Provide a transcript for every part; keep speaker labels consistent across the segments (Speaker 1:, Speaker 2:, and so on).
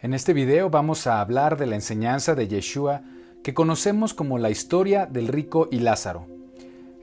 Speaker 1: En este video vamos a hablar de la enseñanza de Yeshua que conocemos como la historia del rico y Lázaro.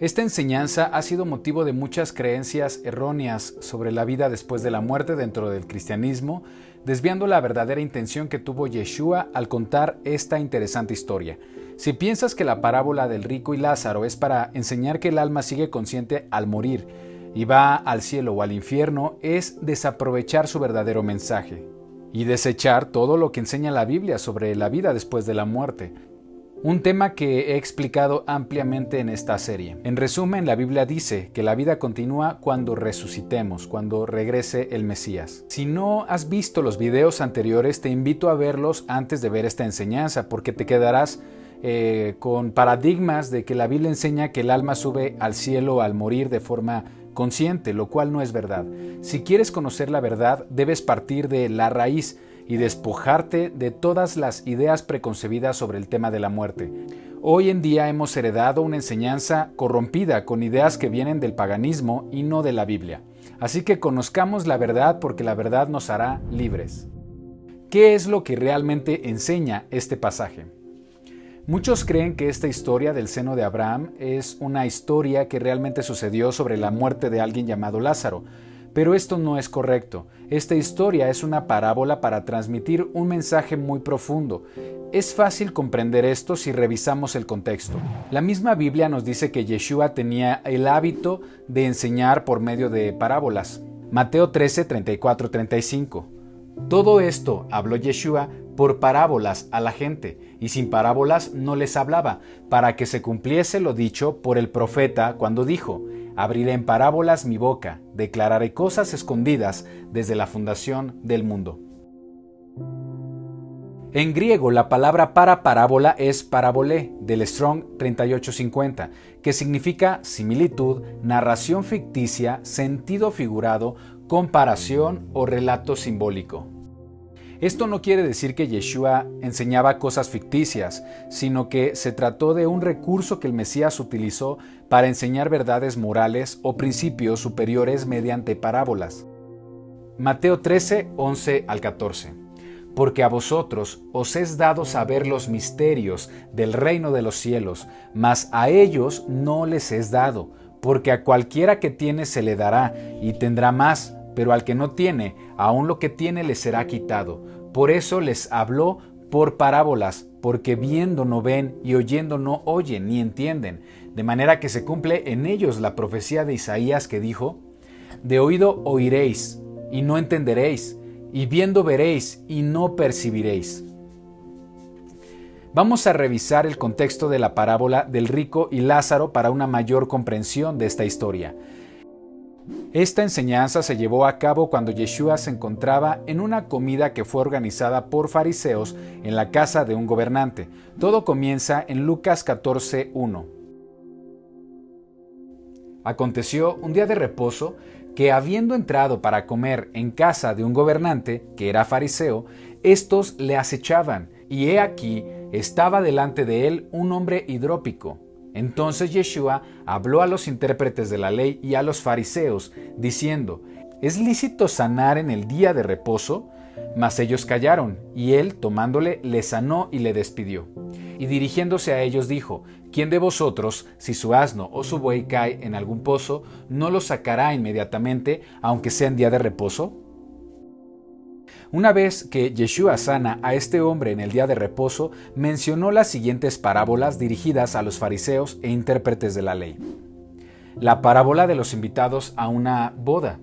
Speaker 1: Esta enseñanza ha sido motivo de muchas creencias erróneas sobre la vida después de la muerte dentro del cristianismo, desviando la verdadera intención que tuvo Yeshua al contar esta interesante historia. Si piensas que la parábola del rico y Lázaro es para enseñar que el alma sigue consciente al morir y va al cielo o al infierno, es desaprovechar su verdadero mensaje y desechar todo lo que enseña la Biblia sobre la vida después de la muerte. Un tema que he explicado ampliamente en esta serie. En resumen, la Biblia dice que la vida continúa cuando resucitemos, cuando regrese el Mesías. Si no has visto los videos anteriores, te invito a verlos antes de ver esta enseñanza, porque te quedarás con paradigmas de que la Biblia enseña que el alma sube al cielo al morir de forma consciente, lo cual no es verdad. Si quieres conocer la verdad, debes partir de la raíz y despojarte de todas las ideas preconcebidas sobre el tema de la muerte. Hoy en día hemos heredado una enseñanza corrompida con ideas que vienen del paganismo y no de la Biblia. Así que conozcamos la verdad porque la verdad nos hará libres. ¿Qué es lo que realmente enseña este pasaje? Muchos creen que esta historia del seno de Abraham es una historia que realmente sucedió sobre la muerte de alguien llamado Lázaro, pero esto no es correcto. Esta historia es una parábola para transmitir un mensaje muy profundo. Es fácil comprender esto si revisamos el contexto. La misma Biblia nos dice que Yeshua tenía el hábito de enseñar por medio de parábolas. Mateo 13, 34, 35. Todo esto habló Yeshua por parábolas a la gente, y sin parábolas no les hablaba, para que se cumpliese lo dicho por el profeta cuando dijo: abriré en parábolas mi boca, declararé cosas escondidas desde la fundación del mundo. En griego, la palabra para parábola es parabolé, del Strong 3850, que significa similitud, narración ficticia, sentido figurado, comparación o relato simbólico. Esto no quiere decir que Yeshua enseñaba cosas ficticias, sino que se trató de un recurso que el Mesías utilizó para enseñar verdades morales o principios superiores mediante parábolas. Mateo 13, 11 al 14. Porque a vosotros os es dado saber los misterios del reino de los cielos, mas a ellos no les es dado, porque a cualquiera que tiene se le dará y tendrá más, pero al que no tiene, aun lo que tiene le será quitado. Por eso les habló por parábolas, porque viendo no ven y oyendo no oyen ni entienden, de manera que se cumple en ellos la profecía de Isaías que dijo: de oído oiréis y no entenderéis, y viendo veréis y no percibiréis. Vamos a revisar el contexto de la parábola del rico y Lázaro para una mayor comprensión de esta historia. Esta enseñanza se llevó a cabo cuando Yeshua se encontraba en una comida que fue organizada por fariseos en la casa de un gobernante. Todo comienza en Lucas 14:1. Aconteció un día de reposo que, habiendo entrado para comer en casa de un gobernante, que era fariseo, estos le acechaban, y he aquí estaba delante de él un hombre hidrópico. Entonces Yeshua habló a los intérpretes de la ley y a los fariseos, diciendo: ¿es lícito sanar en el día de reposo? Mas ellos callaron, y él, tomándole, le sanó y le despidió. Y dirigiéndose a ellos dijo: ¿quién de vosotros, si su asno o su buey cae en algún pozo, no lo sacará inmediatamente, aunque sea en día de reposo? Una vez que Yeshua sana a este hombre en el día de reposo, mencionó las siguientes parábolas dirigidas a los fariseos e intérpretes de la ley. La parábola de los invitados a una boda,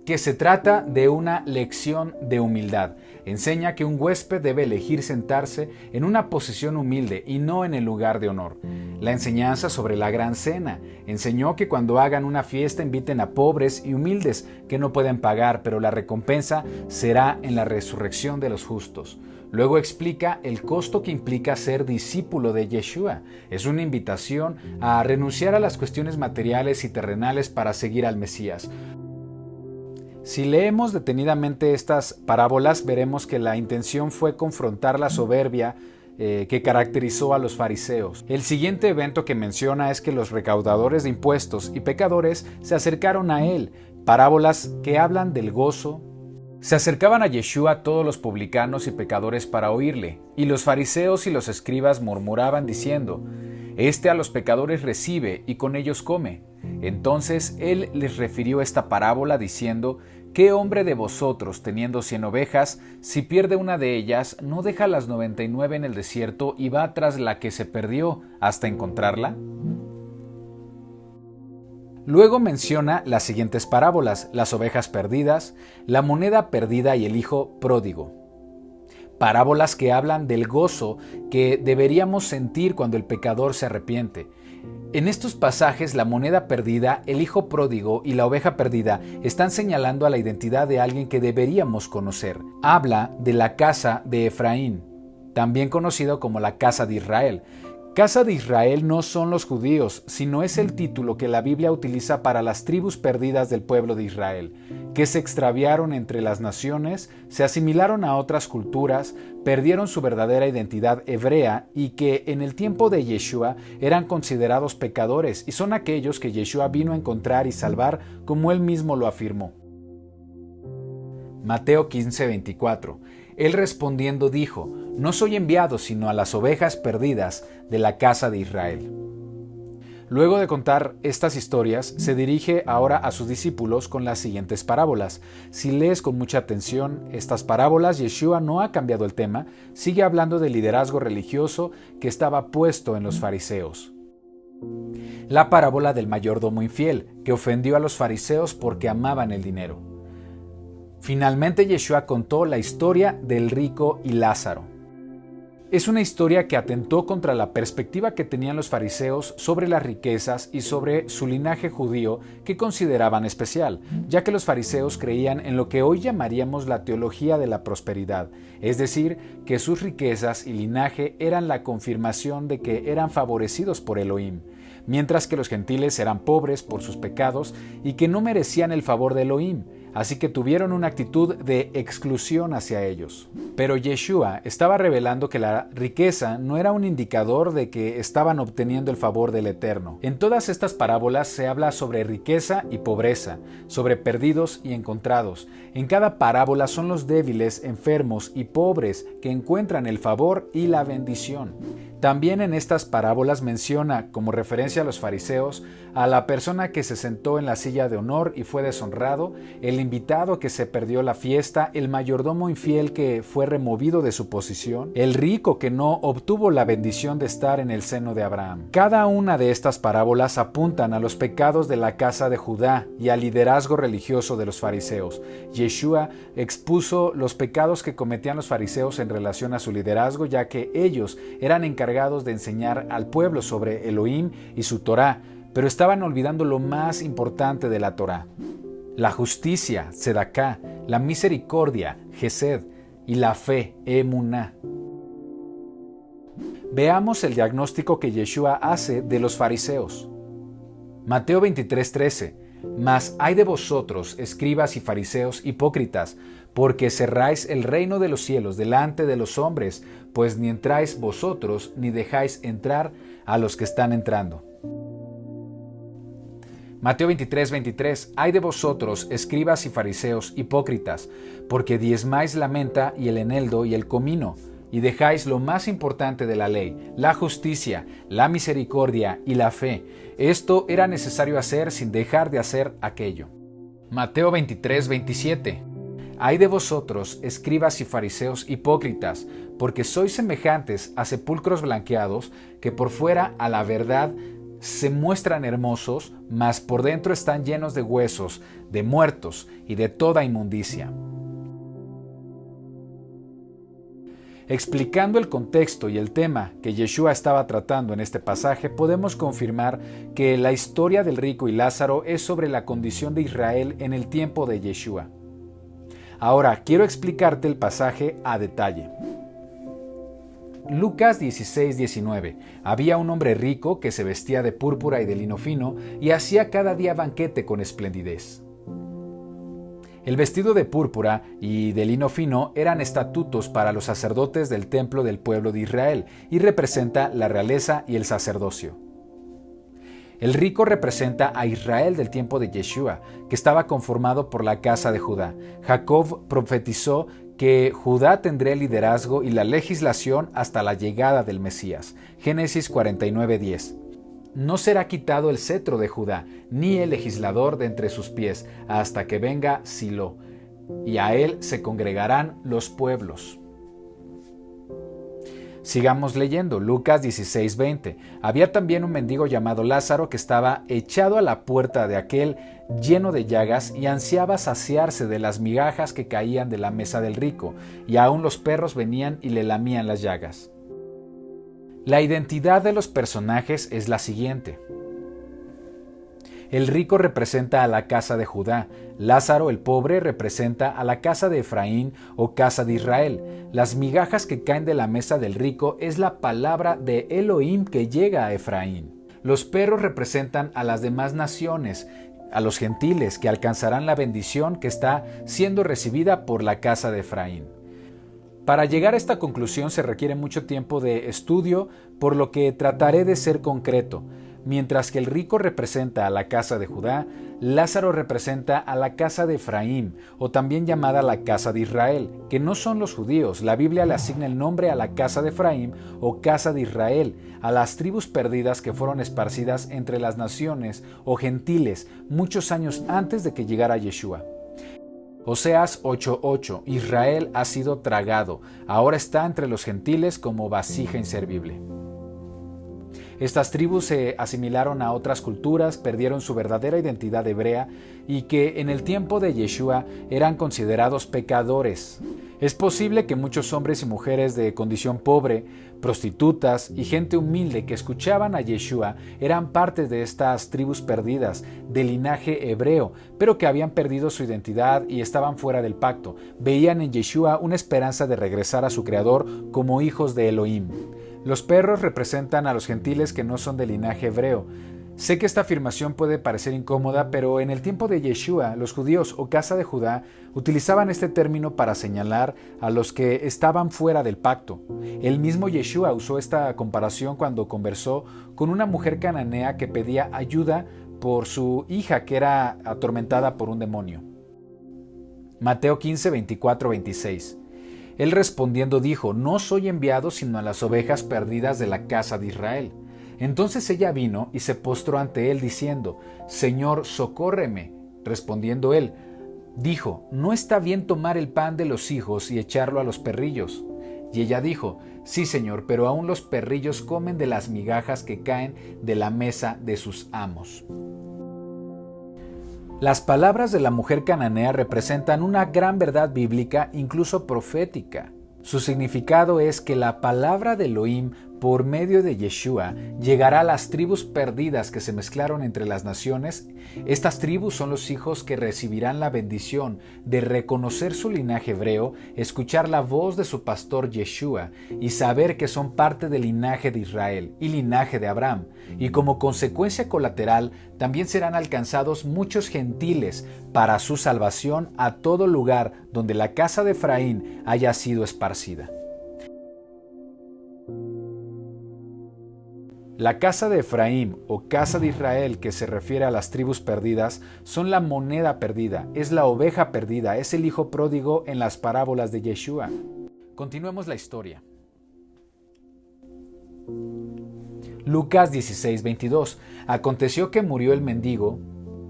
Speaker 1: que se trata de una lección de humildad. Enseña que un huésped debe elegir sentarse en una posición humilde y no en el lugar de honor. La enseñanza sobre la gran cena. Enseñó que cuando hagan una fiesta inviten a pobres y humildes que no pueden pagar, pero la recompensa será en la resurrección de los justos. Luego explica el costo que implica ser discípulo de Yeshua. Es una invitación a renunciar a las cuestiones materiales y terrenales para seguir al Mesías. Si leemos detenidamente estas parábolas, veremos que la intención fue confrontar la soberbia que caracterizó a los fariseos. El siguiente evento que menciona es que los recaudadores de impuestos y pecadores se acercaron a él, parábolas que hablan del gozo, Se acercaban a Yeshua todos los publicanos y pecadores para oírle, y los fariseos y los escribas murmuraban diciendo: «Este a los pecadores recibe y con ellos come». Entonces él les refirió esta parábola diciendo: «¿Qué hombre de vosotros, teniendo 100 ovejas, si pierde una de ellas, no deja las 99 en el desierto y va tras la que se perdió hasta encontrarla?» Luego menciona las siguientes parábolas: las ovejas perdidas, la moneda perdida y el hijo pródigo. Parábolas que hablan del gozo que deberíamos sentir cuando el pecador se arrepiente. En estos pasajes, la moneda perdida, el hijo pródigo y la oveja perdida están señalando a la identidad de alguien que deberíamos conocer. Habla de la casa de Efraín, también conocido como la casa de Israel. Casa de Israel no son los judíos, sino es el título que la Biblia utiliza para las tribus perdidas del pueblo de Israel, que se extraviaron entre las naciones, se asimilaron a otras culturas, perdieron su verdadera identidad hebrea y que en el tiempo de Yeshua eran considerados pecadores y son aquellos que Yeshua vino a encontrar y salvar, como él mismo lo afirmó. Mateo 15:24. Él respondiendo dijo: «No soy enviado sino a las ovejas perdidas de la casa de Israel». Luego de contar estas historias, se dirige ahora a sus discípulos con las siguientes parábolas. Si lees con mucha atención estas parábolas, Yeshua no ha cambiado el tema, sigue hablando del liderazgo religioso que estaba puesto en los fariseos. La parábola del mayordomo infiel, que ofendió a los fariseos porque amaban el dinero. Finalmente, Yeshua contó la historia del rico y Lázaro. Es una historia que atentó contra la perspectiva que tenían los fariseos sobre las riquezas y sobre su linaje judío que consideraban especial, ya que los fariseos creían en lo que hoy llamaríamos la teología de la prosperidad, es decir, que sus riquezas y linaje eran la confirmación de que eran favorecidos por Elohim, mientras que los gentiles eran pobres por sus pecados y que no merecían el favor de Elohim, así que tuvieron una actitud de exclusión hacia ellos. Pero Yeshua estaba revelando que la riqueza no era un indicador de que estaban obteniendo el favor del Eterno. En todas estas parábolas se habla sobre riqueza y pobreza, sobre perdidos y encontrados. En cada parábola son los débiles, enfermos y pobres que encuentran el favor y la bendición. También en estas parábolas menciona, como referencia a los fariseos, a la persona que se sentó en la silla de honor y fue deshonrado, el invitado que se perdió la fiesta, el mayordomo infiel que fue removido de su posición, el rico que no obtuvo la bendición de estar en el seno de Abraham. Cada una de estas parábolas apuntan a los pecados de la casa de Judá y al liderazgo religioso de los fariseos. Yeshua expuso los pecados que cometían los fariseos en relación a su liderazgo, ya que ellos eran encargados de enseñar al pueblo sobre Elohim y su Torá, pero estaban olvidando lo más importante de la Torá: la justicia, Tzedaká, la misericordia, Gesed, y la fe, Emuná. Veamos el diagnóstico que Yeshua hace de los fariseos. Mateo 23:13. Mas hay de vosotros, escribas y fariseos hipócritas, porque cerráis el reino de los cielos delante de los hombres, pues ni entráis vosotros, ni dejáis entrar a los que están entrando. Mateo 23:23. Ay de vosotros, escribas y fariseos hipócritas, porque diezmáis la menta y el eneldo y el comino, y dejáis lo más importante de la ley, la justicia, la misericordia y la fe. Esto era necesario hacer sin dejar de hacer aquello. Mateo 23:27. Ay de vosotros, escribas y fariseos hipócritas, porque sois semejantes a sepulcros blanqueados, que por fuera a la verdad se muestran hermosos, mas por dentro están llenos de huesos, de muertos y de toda inmundicia. Explicando el contexto y el tema que Yeshua estaba tratando en este pasaje, podemos confirmar que la historia del rico y Lázaro es sobre la condición de Israel en el tiempo de Yeshua. Ahora, quiero explicarte el pasaje a detalle. Lucas 16:19. Había un hombre rico que se vestía de púrpura y de lino fino y hacía cada día banquete con esplendidez. El vestido de púrpura y de lino fino eran estatutos para los sacerdotes del templo del pueblo de Israel y representa la realeza y el sacerdocio. El rico representa a Israel del tiempo de Yeshua, que estaba conformado por la casa de Judá. Jacob profetizó que Judá tendría el liderazgo y la legislación hasta la llegada del Mesías. Génesis 49:10. No será quitado el cetro de Judá, ni el legislador de entre sus pies, hasta que venga Silo, y a él se congregarán los pueblos. Sigamos leyendo, Lucas 16:20. Había también un mendigo llamado Lázaro que estaba echado a la puerta de aquel lleno de llagas y ansiaba saciarse de las migajas que caían de la mesa del rico, y aún los perros venían y le lamían las llagas. La identidad de los personajes es la siguiente. El rico representa a la casa de Judá. Lázaro, el pobre, representa a la casa de Efraín o casa de Israel. Las migajas que caen de la mesa del rico es la palabra de Elohim que llega a Efraín. Los perros representan a las demás naciones, a los gentiles que alcanzarán la bendición que está siendo recibida por la casa de Efraín. Para llegar a esta conclusión se requiere mucho tiempo de estudio, por lo que trataré de ser concreto. Mientras que el rico representa a la casa de Judá, Lázaro representa a la casa de Efraín, o también llamada la casa de Israel, que no son los judíos. La Biblia le asigna el nombre a la casa de Efraín o casa de Israel, a las tribus perdidas que fueron esparcidas entre las naciones o gentiles muchos años antes de que llegara Yeshua. Oseas 8:8. Israel ha sido tragado, ahora está entre los gentiles como vasija inservible. Estas tribus se asimilaron a otras culturas, perdieron su verdadera identidad hebrea y que en el tiempo de Yeshua eran considerados pecadores. Es posible que muchos hombres y mujeres de condición pobre, prostitutas y gente humilde que escuchaban a Yeshua eran parte de estas tribus perdidas, del linaje hebreo, pero que habían perdido su identidad y estaban fuera del pacto. Veían en Yeshua una esperanza de regresar a su Creador como hijos de Elohim. Los perros representan a los gentiles que no son de linaje hebreo. Sé que esta afirmación puede parecer incómoda, pero en el tiempo de Yeshua, los judíos o casa de Judá utilizaban este término para señalar a los que estaban fuera del pacto. El mismo Yeshua usó esta comparación cuando conversó con una mujer cananea que pedía ayuda por su hija que era atormentada por un demonio. Mateo 15, 24, 26. Él respondiendo dijo: no soy enviado sino a las ovejas perdidas de la casa de Israel. Entonces ella vino y se postró ante él diciendo: Señor, socórreme. Respondiendo él, dijo: no está bien tomar el pan de los hijos y echarlo a los perrillos. Y ella dijo: sí, Señor, pero aún los perrillos comen de las migajas que caen de la mesa de sus amos. Las palabras de la mujer cananea representan una gran verdad bíblica, incluso profética. Su significado es que la palabra de Elohim, por medio de Yeshua, llegará a las tribus perdidas que se mezclaron entre las naciones. Estas tribus son los hijos que recibirán la bendición de reconocer su linaje hebreo, escuchar la voz de su pastor Yeshua y saber que son parte del linaje de Israel y linaje de Abraham. Y como consecuencia colateral, también serán alcanzados muchos gentiles para su salvación a todo lugar donde la casa de Efraín haya sido esparcida. La casa de Efraín o casa de Israel, que se refiere a las tribus perdidas, son la moneda perdida, es la oveja perdida, es el hijo pródigo en las parábolas de Yeshua. Continuemos la historia. Lucas 16:22. Aconteció que murió el mendigo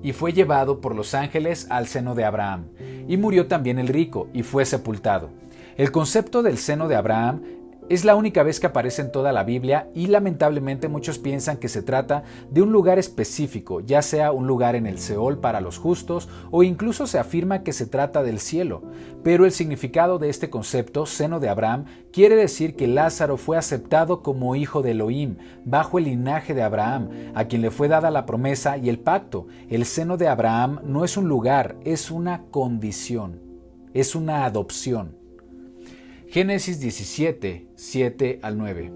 Speaker 1: y fue llevado por los ángeles al seno de Abraham, y murió también el rico y fue sepultado. El concepto del seno de Abraham es la única vez que aparece en toda la Biblia y lamentablemente muchos piensan que se trata de un lugar específico, ya sea un lugar en el Seol para los justos o incluso se afirma que se trata del cielo. Pero el significado de este concepto, seno de Abraham, quiere decir que Lázaro fue aceptado como hijo de Elohim, bajo el linaje de Abraham, a quien le fue dada la promesa y el pacto. El seno de Abraham no es un lugar, es una condición, es una adopción. Génesis 17, 7 al 9.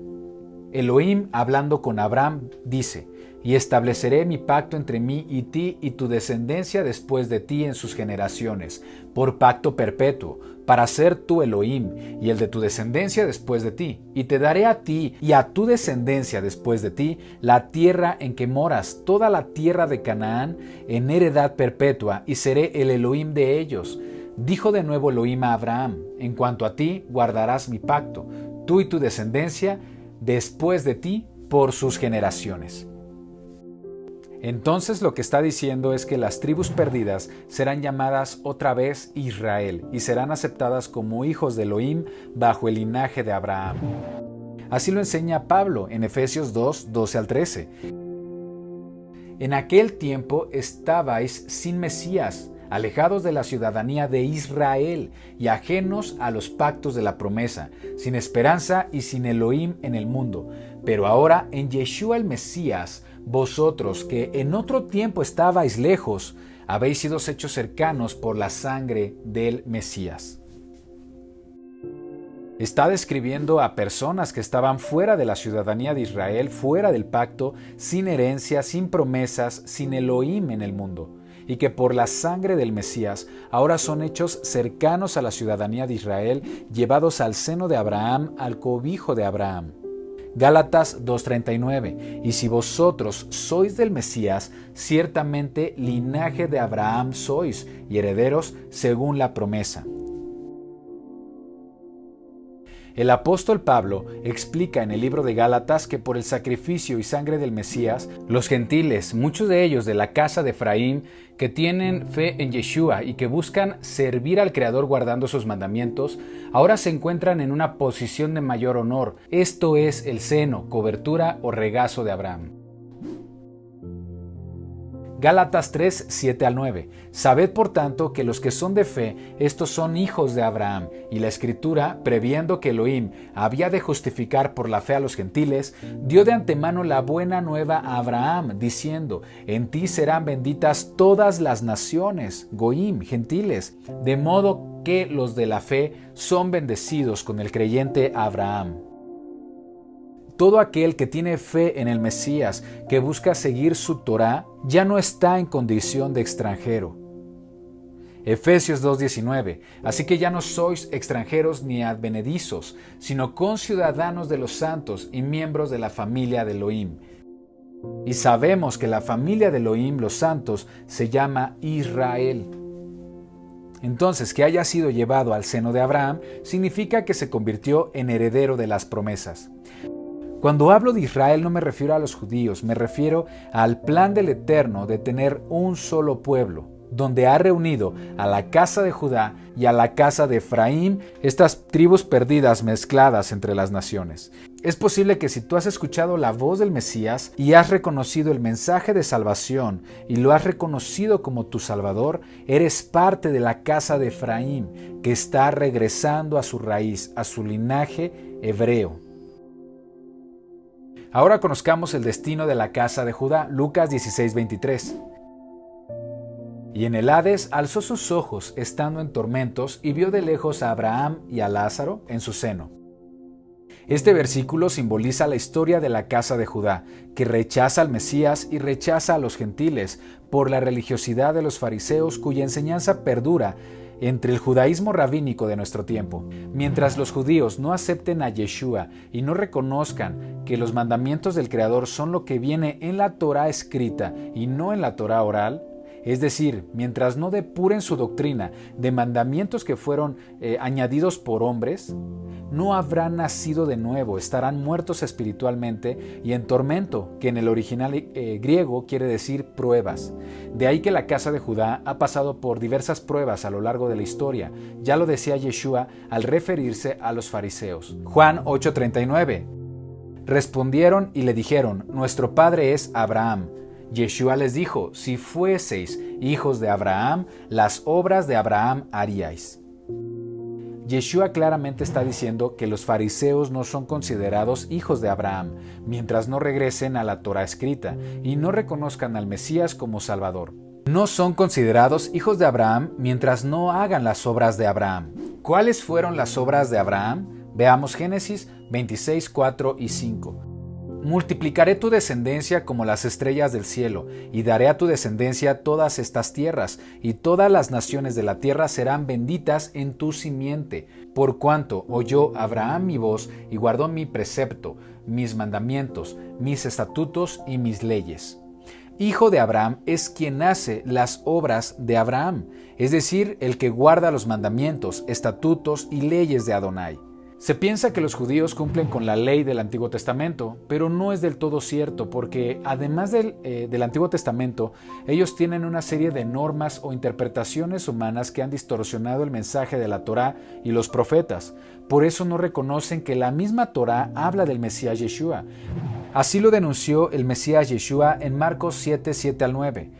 Speaker 1: Elohim, hablando con Abraham, dice: y estableceré mi pacto entre mí y ti y tu descendencia después de ti en sus generaciones, por pacto perpetuo, para ser tu Elohim y el de tu descendencia después de ti. Y te daré a ti y a tu descendencia después de ti la tierra en que moras, toda la tierra de Canaán, en heredad perpetua, y seré el Elohim de ellos. Dijo de nuevo Elohim a Abraham: en cuanto a ti, guardarás mi pacto, tú y tu descendencia después de ti por sus generaciones. Entonces lo que está diciendo es que las tribus perdidas serán llamadas otra vez Israel y serán aceptadas como hijos de Elohim bajo el linaje de Abraham. Así lo enseña Pablo en Efesios 2, 12 al 13. En aquel tiempo estabais sin Mesías, alejados de la ciudadanía de Israel y ajenos a los pactos de la promesa, sin esperanza y sin Elohim en el mundo. Pero ahora en Yeshua el Mesías, vosotros que en otro tiempo estabais lejos, habéis sido hechos cercanos por la sangre del Mesías. Está describiendo a personas que estaban fuera de la ciudadanía de Israel, fuera del pacto, sin herencia, sin promesas, sin Elohim en el mundo, y que por la sangre del Mesías ahora son hechos cercanos a la ciudadanía de Israel, llevados al seno de Abraham, al cobijo de Abraham. Gálatas 2:39. Y si vosotros sois del Mesías, ciertamente linaje de Abraham sois, y herederos según la promesa. El apóstol Pablo explica en el libro de Gálatas que por el sacrificio y sangre del Mesías, los gentiles, muchos de ellos de la casa de Efraín, que tienen fe en Yeshua y que buscan servir al Creador guardando sus mandamientos, ahora se encuentran en una posición de mayor honor. Esto es el seno, cobertura o regazo de Abraham. Gálatas 3, 7 al 9. Sabed por tanto que los que son de fe, estos son hijos de Abraham, y la Escritura, previendo que Elohim había de justificar por la fe a los gentiles, dio de antemano la buena nueva a Abraham, diciendo: en ti serán benditas todas las naciones, goim, gentiles, de modo que los de la fe son bendecidos con el creyente Abraham. Todo aquel que tiene fe en el Mesías, que busca seguir su Torá, ya no está en condición de extranjero. Efesios 2:19. Así que ya no sois extranjeros ni advenedizos, sino conciudadanos de los santos y miembros de la familia de Elohim. Y sabemos que la familia de Elohim, los santos, se llama Israel. Entonces, que haya sido llevado al seno de Abraham significa que se convirtió en heredero de las promesas. Cuando hablo de Israel no me refiero a los judíos, me refiero al plan del Eterno de tener un solo pueblo, donde ha reunido a la casa de Judá y a la casa de Efraín, estas tribus perdidas mezcladas entre las naciones. Es posible que si tú has escuchado la voz del Mesías y has reconocido el mensaje de salvación y lo has reconocido como tu Salvador, eres parte de la casa de Efraín, que está regresando a su raíz, a su linaje hebreo. Ahora conozcamos el destino de la casa de Judá. Lucas 16:23. Y en el Hades alzó sus ojos, estando en tormentos, y vio de lejos a Abraham y a Lázaro en su seno. Este versículo simboliza la historia de la casa de Judá, que rechaza al Mesías y rechaza a los gentiles por la religiosidad de los fariseos, cuya enseñanza perdura entre el judaísmo rabínico de nuestro tiempo. Mientras los judíos no acepten a Yeshua y no reconozcan que los mandamientos del Creador son lo que viene en la Torá escrita y no en la Torá oral, es decir, mientras no depuren su doctrina de mandamientos que fueron añadidos por hombres, no habrán nacido de nuevo, estarán muertos espiritualmente y en tormento, que en el original griego quiere decir pruebas. De ahí que la casa de Judá ha pasado por diversas pruebas a lo largo de la historia. Ya lo decía Yeshua al referirse a los fariseos. Juan 8:39. Respondieron y le dijeron: nuestro padre es Abraham. Yeshua les dijo: si fueseis hijos de Abraham, las obras de Abraham haríais. Yeshua claramente está diciendo que los fariseos no son considerados hijos de Abraham, mientras no regresen a la Torá escrita y no reconozcan al Mesías como Salvador. No son considerados hijos de Abraham mientras no hagan las obras de Abraham. ¿Cuáles fueron las obras de Abraham? Veamos Génesis 26, 4 y 5. multiplicaré tu descendencia como las estrellas del cielo, y daré a tu descendencia todas estas tierras, y todas las naciones de la tierra serán benditas en tu simiente, por cuanto oyó Abraham mi voz y guardó mi precepto, mis mandamientos, mis estatutos y mis leyes. Hijo de Abraham es quien hace las obras de Abraham, es decir, el que guarda los mandamientos, estatutos y leyes de Adonai. Se piensa que los judíos cumplen con la ley del Antiguo Testamento, pero no es del todo cierto, porque además del Antiguo Testamento, ellos tienen una serie de normas o interpretaciones humanas que han distorsionado el mensaje de la Torá y los profetas. Por eso no reconocen que la misma Torá habla del Mesías Yeshua. Así lo denunció el Mesías Yeshua en Marcos 7, 7 al 9.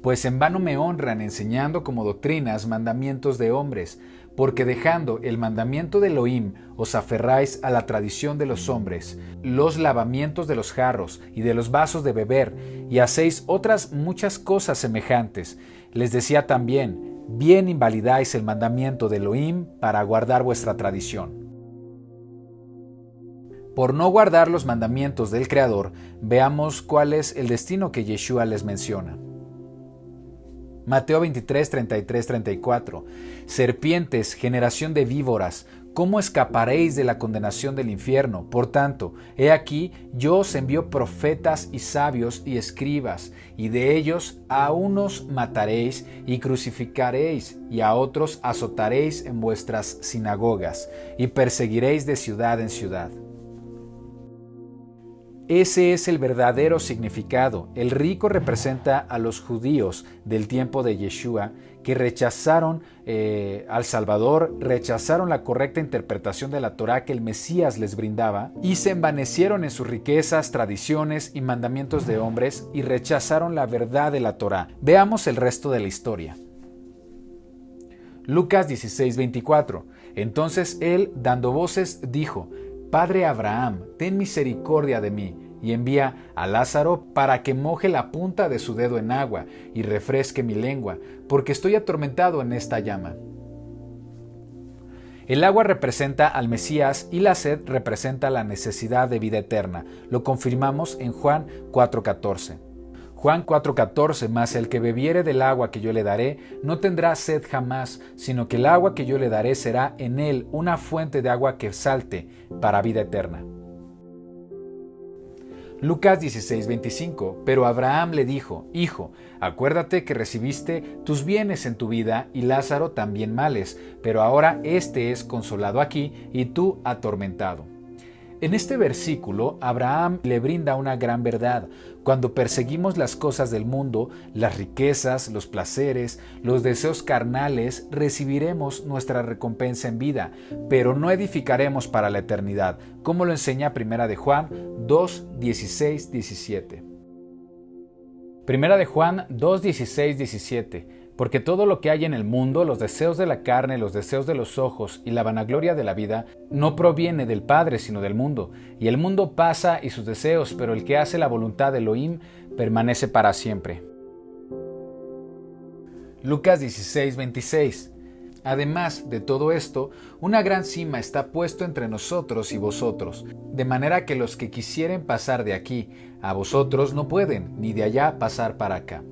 Speaker 1: Pues en vano me honran enseñando como doctrinas mandamientos de hombres, porque dejando el mandamiento de Elohim os aferráis a la tradición de los hombres, los lavamientos de los jarros y de los vasos de beber, y hacéis otras muchas cosas semejantes. Les decía también, bien invalidáis el mandamiento de Elohim para guardar vuestra tradición. Por no guardar los mandamientos del Creador, veamos cuál es el destino que Yeshua les menciona. Mateo 23, 33, 34. Serpientes, generación de víboras, ¿cómo escaparéis de la condenación del infierno? Por tanto, he aquí, yo os envío profetas y sabios y escribas, y de ellos a unos mataréis y crucificaréis, y a otros azotaréis en vuestras sinagogas, y perseguiréis de ciudad en ciudad. Ese es el verdadero significado. El rico representa a los judíos del tiempo de Yeshua que rechazaron al Salvador, rechazaron la correcta interpretación de la Torá que el Mesías les brindaba y se envanecieron en sus riquezas, tradiciones y mandamientos de hombres y rechazaron la verdad de la Torá. Veamos el resto de la historia. Lucas 16, 24. Entonces él, dando voces, dijo: Padre Abraham, ten misericordia de mí, y envía a Lázaro para que moje la punta de su dedo en agua y refresque mi lengua, porque estoy atormentado en esta llama. El agua representa al Mesías y la sed representa la necesidad de vida eterna. Lo confirmamos en Juan 4:14. Juan 4:14, mas el que bebiere del agua que yo le daré, no tendrá sed jamás, sino que el agua que yo le daré será en él una fuente de agua que salte para vida eterna. Lucas 16:25, pero Abraham le dijo: Hijo, acuérdate que recibiste tus bienes en tu vida y Lázaro también males, pero ahora éste es consolado aquí y tú atormentado. En este versículo, Abraham le brinda una gran verdad. Cuando perseguimos las cosas del mundo, las riquezas, los placeres, los deseos carnales, recibiremos nuestra recompensa en vida, pero no edificaremos para la eternidad, como lo enseña 1 de Juan 2, 16, 17. 1 de Juan 2, 16, 17. Porque todo lo que hay en el mundo, los deseos de la carne, los deseos de los ojos y la vanagloria de la vida, no proviene del Padre, sino del mundo. Y el mundo pasa y sus deseos, pero el que hace la voluntad de Elohim permanece para siempre. Lucas 16, 26. Además de todo esto, una gran cima está puesto entre nosotros y vosotros, de manera que los que quisieren pasar de aquí a vosotros no pueden, ni de allá pasar para acá.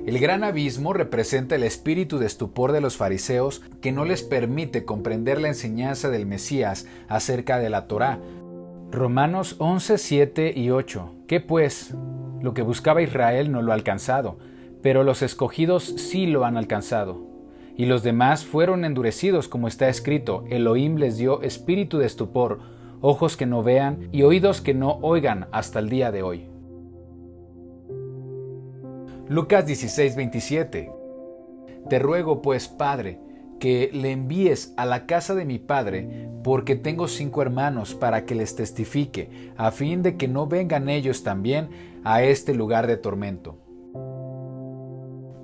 Speaker 1: El gran abismo representa el espíritu de estupor de los fariseos que no les permite comprender la enseñanza del Mesías acerca de la Torá. Romanos 11, 7 y 8. ¿Qué pues? Lo que buscaba Israel no lo ha alcanzado, pero los escogidos sí lo han alcanzado. Y los demás fueron endurecidos, como está escrito: Elohim les dio espíritu de estupor, ojos que no vean y oídos que no oigan hasta el día de hoy. Lucas 16, 27. Te ruego pues, Padre, que le envíes a la casa de mi padre, porque tengo 5 hermanos, para que les testifique, a fin de que no vengan ellos también a este lugar de tormento.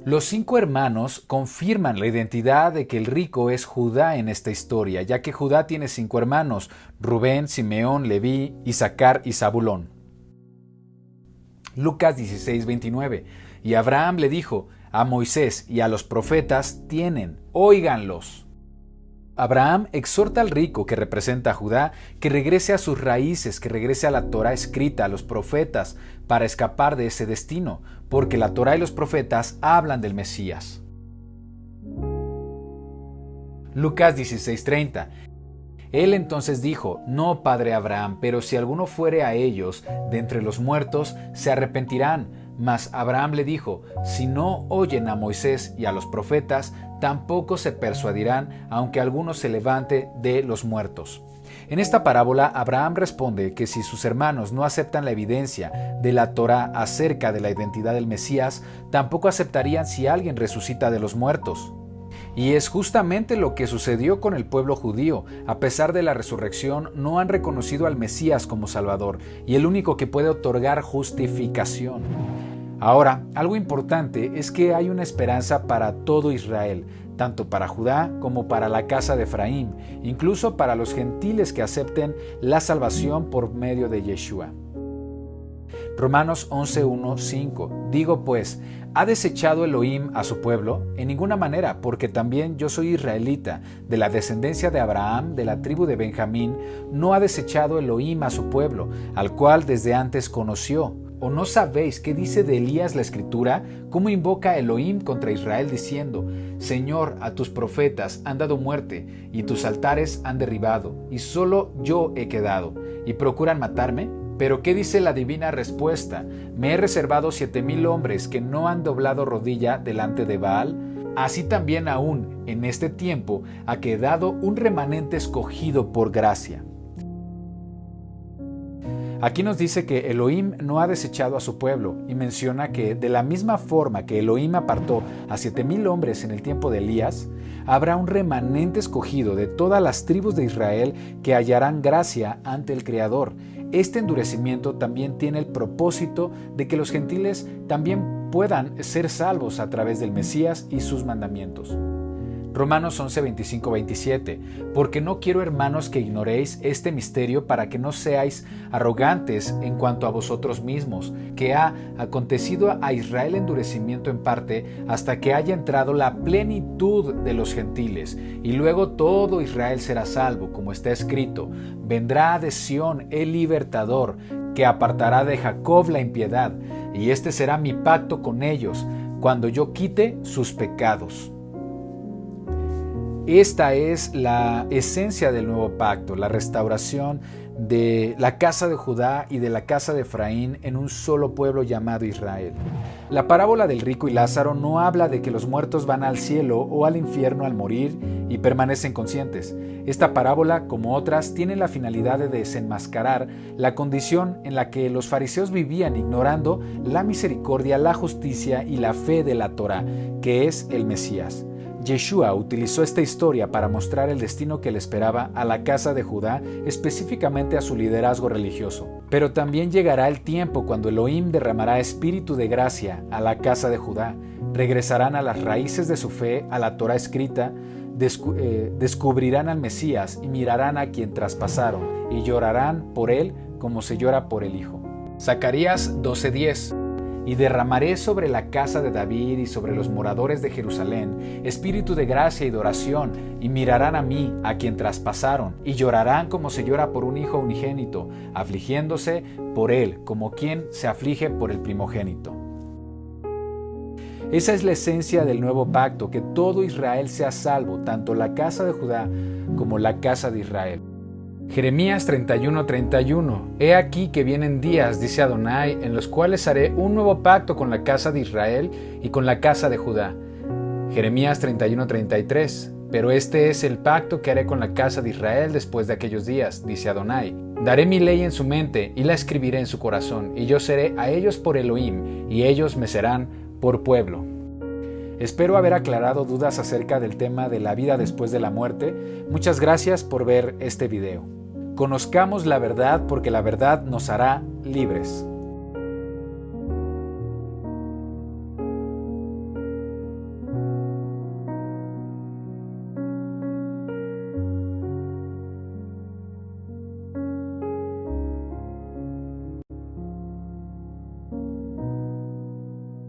Speaker 1: Los 5 hermanos confirman la identidad de que el rico es Judá en esta historia, ya que Judá tiene 5 hermanos: Rubén, Simeón, Leví, Isaacar y Zabulón. Lucas 16, 29. Y Abraham le dijo: a Moisés y a los profetas tienen, óiganlos. Abraham exhorta al rico, que representa a Judá, que regrese a sus raíces, que regrese a la Torá escrita, a los profetas, para escapar de ese destino, porque la Torá y los profetas hablan del Mesías. Lucas 16:30. Él entonces dijo: No, padre Abraham, pero si alguno fuere a ellos de entre los muertos, se arrepentirán. Mas Abraham le dijo: Si no oyen a Moisés y a los profetas, tampoco se persuadirán, aunque alguno se levante de los muertos. En esta parábola, Abraham responde que si sus hermanos no aceptan la evidencia de la Torá acerca de la identidad del Mesías, tampoco aceptarían si alguien resucita de los muertos. Y es justamente lo que sucedió con el pueblo judío. A pesar de la resurrección, no han reconocido al Mesías como Salvador y el único que puede otorgar justificación. Ahora, algo importante es que hay una esperanza para todo Israel, tanto para Judá como para la casa de Efraín, incluso para los gentiles que acepten la salvación por medio de Yeshua. Romanos 11:1-5. Digo pues, ¿ha desechado Elohim a su pueblo? En ninguna manera, porque también yo soy israelita, de la descendencia de Abraham, de la tribu de Benjamín. No ha desechado Elohim a su pueblo, al cual desde antes conoció. ¿O no sabéis qué dice de Elías la Escritura? ¿Cómo invoca a Elohim contra Israel diciendo: Señor, a tus profetas han dado muerte, y tus altares han derribado, y solo yo he quedado, y procuran matarme? Pero ¿qué dice la divina respuesta? Me he reservado 7,000 hombres que no han doblado rodilla delante de Baal. Así también aún en este tiempo ha quedado un remanente escogido por gracia. Aquí nos dice que Elohim no ha desechado a su pueblo y menciona que de la misma forma que Elohim apartó a 7,000 hombres en el tiempo de Elías, habrá un remanente escogido de todas las tribus de Israel que hallarán gracia ante el Creador. Este endurecimiento también tiene el propósito de que los gentiles también puedan ser salvos a través del Mesías y sus mandamientos. Romanos 11:25-27. Porque no quiero, hermanos, que ignoréis este misterio, para que no seáis arrogantes en cuanto a vosotros mismos, que ha acontecido a Israel endurecimiento en parte, hasta que haya entrado la plenitud de los gentiles, y luego todo Israel será salvo, como está escrito: vendrá de Sión el libertador, que apartará de Jacob la impiedad, y este será mi pacto con ellos, cuando yo quite sus pecados. Esta es la esencia del nuevo pacto, la restauración de la casa de Judá y de la casa de Efraín en un solo pueblo llamado Israel. La parábola del rico y Lázaro no habla de que los muertos van al cielo o al infierno al morir y permanecen conscientes. Esta parábola, como otras, tiene la finalidad de desenmascarar la condición en la que los fariseos vivían, ignorando la misericordia, la justicia y la fe de la Torá, que es el Mesías. Yeshua utilizó esta historia para mostrar el destino que le esperaba a la casa de Judá, específicamente a su liderazgo religioso. Pero también llegará el tiempo cuando Elohim derramará espíritu de gracia a la casa de Judá. Regresarán a las raíces de su fe, a la Torá escrita, descubrirán al Mesías y mirarán a quien traspasaron y llorarán por él como se llora por el Hijo. Zacarías 12:10. Y derramaré sobre la casa de David y sobre los moradores de Jerusalén espíritu de gracia y de oración, y mirarán a mí, a quien traspasaron, y llorarán como se llora por un hijo unigénito, afligiéndose por él, como quien se aflige por el primogénito. Esa es la esencia del nuevo pacto, que todo Israel sea salvo, tanto la casa de Judá como la casa de Israel. Jeremías 31:31. He aquí que vienen días, dice Adonai, en los cuales haré un nuevo pacto con la casa de Israel y con la casa de Judá. Jeremías 31:33. Pero este es el pacto que haré con la casa de Israel después de aquellos días, dice Adonai. Daré mi ley en su mente y la escribiré en su corazón, y yo seré a ellos por Elohim, y ellos me serán por pueblo. Espero haber aclarado dudas acerca del tema de la vida después de la muerte. Muchas gracias por ver este video. Conozcamos la verdad, porque la verdad nos hará libres.